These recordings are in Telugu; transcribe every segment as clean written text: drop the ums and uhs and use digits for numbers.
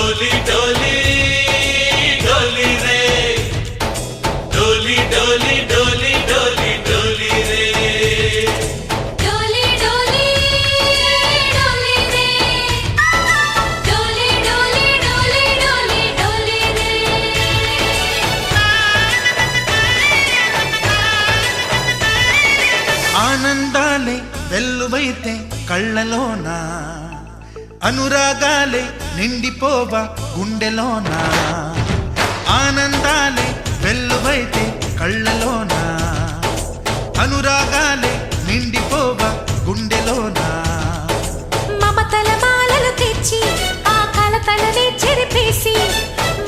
डोली डोली डोली रे डोली डोली डोली डोली डोली रे डोली डोली डोली रे डोली डोली डोली डोली डोली रे ఆనందాలే వెల్లువైతే కళ్ళలోనా అనురాగాలే నిండిపోవా గుండెలోనా ఆనందాలే వెల్లువైతే కళ్ళలోనా అనురాగాలే నిండిపోవా గుండెలోనా మమతల మాలలు తెచ్చి ఆ కలతలనే చెరిపేసి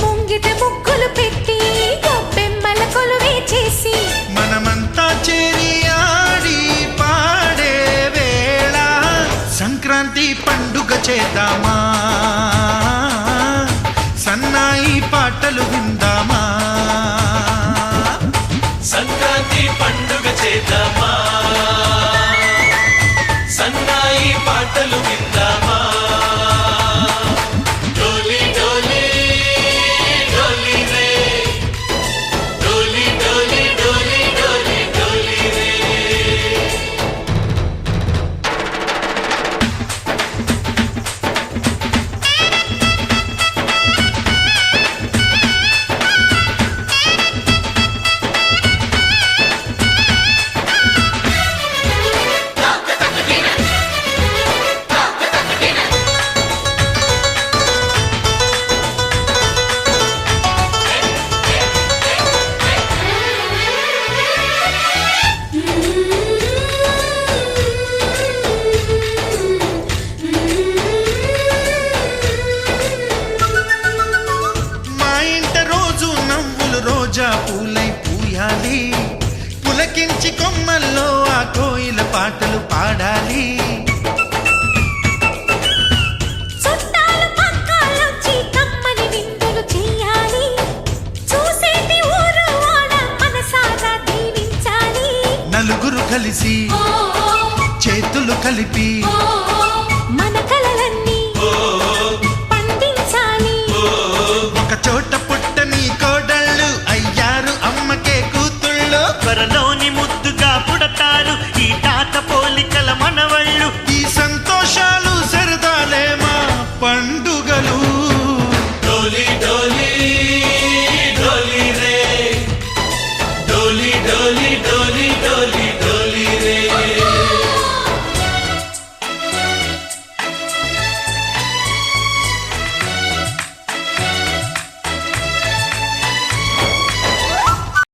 ముంగిట ముగ్గులు పెట్టి గొబ్బెమ్మల కొలువే చేసి మనమంతా చేరి ఆడి పాడే వేళ సంక్రాంతి పండుగ చేద్దామా సన్నాయి పాటలు విందామా సంక్రాంతి పండుగ చేద్దామా సన్నాయి పాటలు విందామా డోలి డోలి డోలి రే డోలి డోలి డోలి డోలి డోలి రే మా ఇంట రోజు నవ్వులు రోజా పూలై పూయాలి పులకించి కొమ్మల్లో ఆ కోయిల పాటలు పాడాలి చుట్టాలు పక్కాలొచ్చి కమ్మని విందులు చెయ్యాలి చూసేటి ఊరు వాడ మనసారా దీవించాలి నలుగురు కలిసి ఓ చేతులు కలిపి మన కలలన్నీ పండించాలి ఒక చోట పుట్టని కోడళ్ళు అయ్యారు అమ్మకే కూతుళ్ళు త్వరలోని ముద్దుగా పుడతారు ఈ తాత పోలికల మనవళ్ళు ఈ సంతోషాలు సరదాలే మా పండుగలు